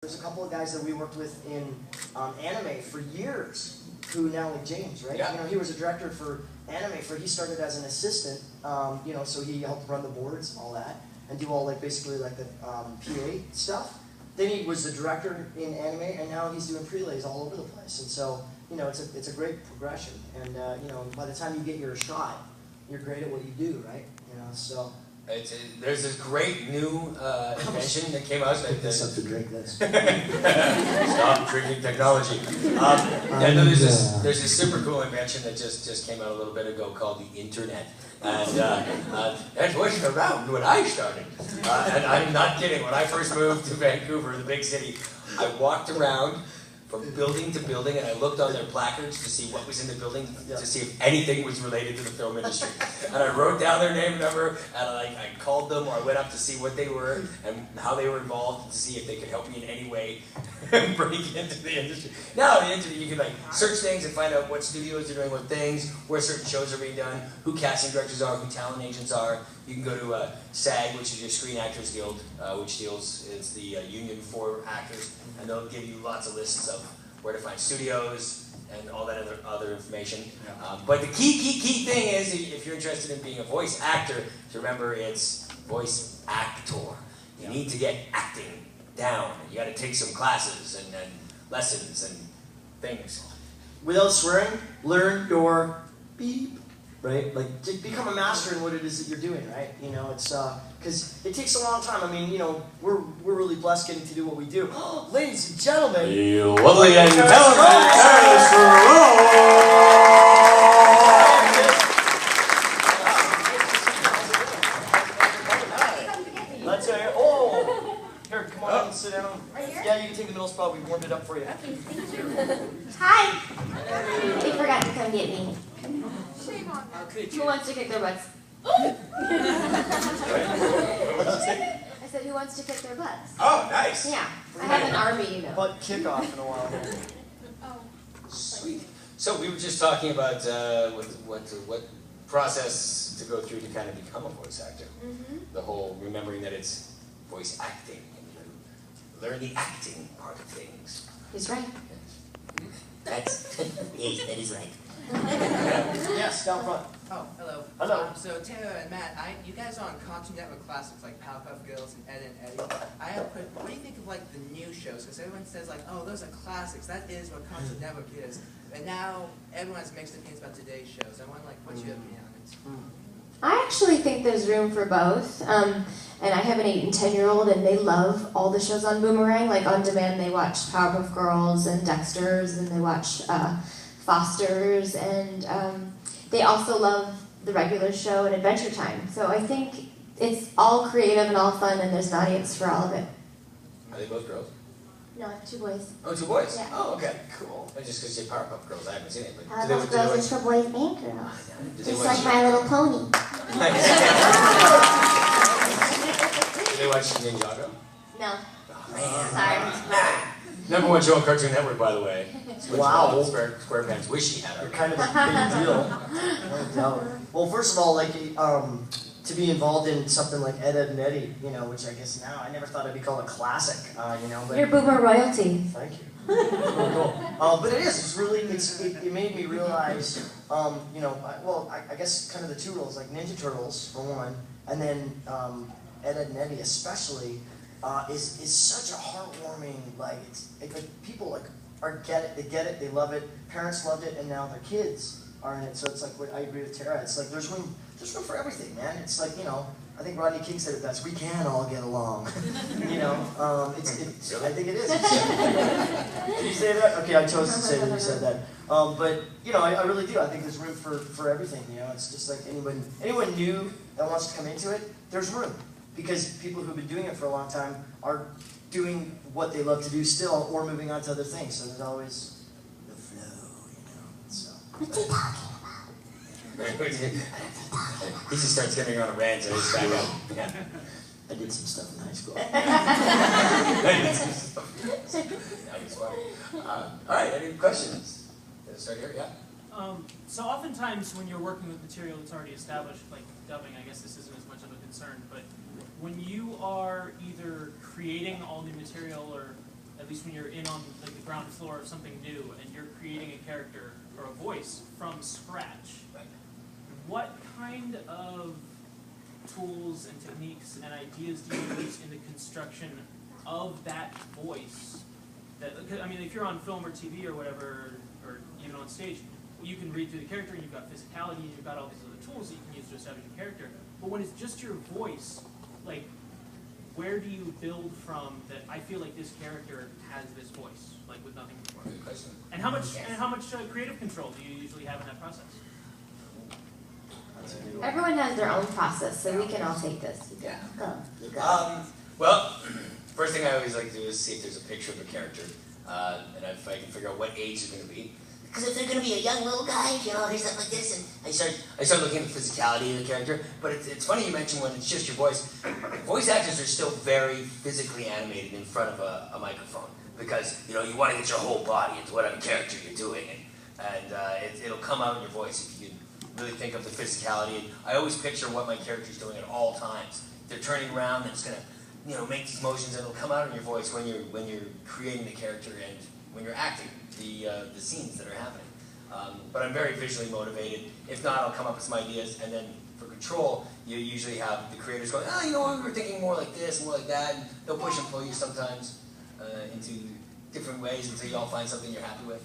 There's a couple of guys that we worked with in anime for years who now like James, right? Yeah. You know, he was a director for anime he started as an assistant, you know, so he helped run the boards and all that and do all like basically like the PA stuff. Then he was the director in anime and now he's doing prelays all over the place. And so, you know, it's a great progression. And, you know, by the time you get your shot, you're great at what you do, right? You know, so. There's this great new invention that came out. That's up to drink this. Stop drinking technology. No, there's this super cool invention that just came out a little bit ago called the internet. And that wasn't around when I started. And I'm not kidding. When I first moved to Vancouver, the big city, I walked around from building to building, and I looked on their placards to see what was in the building, to see if anything was related to the film industry. And I wrote down their name and number, and I called them, or I went up to see what they were and how they were involved, to see if they could help me in any way break into the industry. Now, the internet, you can like search things and find out what studios are doing what things, where certain shows are being done, who casting directors are, who talent agents are. You can go to SAG, which is your Screen Actors Guild, which is the union for actors, and they'll give you lots of lists of where to find studios and all that other information. But the key thing is, if you're interested in being a voice actor, to remember it's voice actor. You need to get acting down. You got to take some classes and lessons and things. Without swearing, learn your beep. Right? Like, to become a master in what it is that you're doing, right? You know, it's, because it takes a long time. I mean, you know, we're really blessed getting to do what we do. Ladies and gentlemen. The lovely and talented Let's hear. Oh! Here, come on and sit down. Right here? Yeah, you can take the middle spot. We warmed it up for you. Okay, thank you. Hi! They forgot to come get me. Who wants to kick their butts? I said, who wants to kick their butts? Oh, nice. Yeah, I have an army, you know. Butt kickoff in a while here. Sweet. So we were just talking about what process to go through to kind of become a voice actor. The whole remembering that it's voice acting and learn the acting part of things. He's right. That's yes, that is right. Yes, down front. Oh, hello. Hello. So Taylor and Matt, you guys are on Cartoon Network classics like Powerpuff Girls and Ed and Eddie. What do you think of like the new shows? Because everyone says like, oh, those are classics. That is what Cartoon Network is. And now everyone has mixed opinions about today's shows. I want like, what's your opinion on it? I actually think there's room for both. And I have an 8 and 10-year-old, and they love all the shows on Boomerang. Like on demand, they watch Powerpuff Girls and Dexter's, and they watch Foster's, and they also love the regular show and Adventure Time. So I think it's all creative and all fun, and there's an audience for all of it. Are they both girls? No, 2 boys. Oh, 2 boys? Yeah. Oh, okay, cool. I just because you say Powerpuff Girls, I haven't seen it. But Powerpuff Girls is for boys and girls. Do Just like My Little Pony. Do they watch Ninjago? No. Oh, man. Sorry. #1 show on Cartoon Network, by the way. Wow. SquarePants wish he had You're it. kind of a big deal. Well, first of all, like, to be involved in something like Ed, and Eddie, you know, which I guess now, I never thought I'd be called a classic, you know. But You're boomer royalty. Thank you. Really cool. But it is. It's really. It made me realize. You know. I guess kind of the 2 roles, like Ninja Turtles for one, and then Ed, and Eddie especially, is such a heartwarming. Like people get it. They get it. They love it. Parents loved it, and now their kids are in it. So it's like what I agree with Tara. It's like there's room for everything, man. It's like, you know. I think Rodney King said it best. We can all get along. You know, I think it is. Did you say that? Okay, I chose to say that you said that. But you know, I really do. I think there's room for everything. You know, it's just like anyone new that wants to come into it. There's room because people who've been doing it for a long time are doing what they love to do still, or moving on to other things. So there's always the flow. You know. So. What's he talking about? He just starts getting on a rant, so he's back up. Yeah. I did some stuff in high school. All right, any questions? Let's start here, yeah? So oftentimes when you're working with material that's already established, like dubbing, I guess this isn't as much of a concern, but when you are either creating all new material or least when you're in on like the ground floor of something new and you're creating a character or a voice from scratch, Right. what kind of tools and techniques and ideas do you use in the construction of that voice? That, I mean, if you're on film or TV or whatever, or even on stage, you can read through the character and you've got physicality and you've got all these other tools that you can use to establish a character. But when it's just your voice, like, where do you build from that I feel like this character has this voice, like with nothing before? Good question. And how much creative control do you usually have in that process? Everyone has their own process, so we can all take this. Yeah. Go. You go. Well, first thing I always like to do is see if there's a picture of a character, and if I can figure out what age it's going to be. Because if they're going to be a young little guy, you know, he's like this, and I start looking at the physicality of the character. But it's funny you mentioned when it's just your voice. Voice actors are still very physically animated in front of a microphone because you know you want to get your whole body into whatever character you're doing, and it'll come out in your voice if you can really think of the physicality. And I always picture what my character's doing at all times. They're turning around, and it's going to, you know, make these motions, and it'll come out in your voice when you're creating the character and when you're acting the scenes that are happening. But I'm very visually motivated. If not, I'll come up with some ideas, and then for control, you usually have the creators going, oh, you know what, we were thinking more like this, more like that, and they'll push and pull you sometimes into different ways until you all find something you're happy with.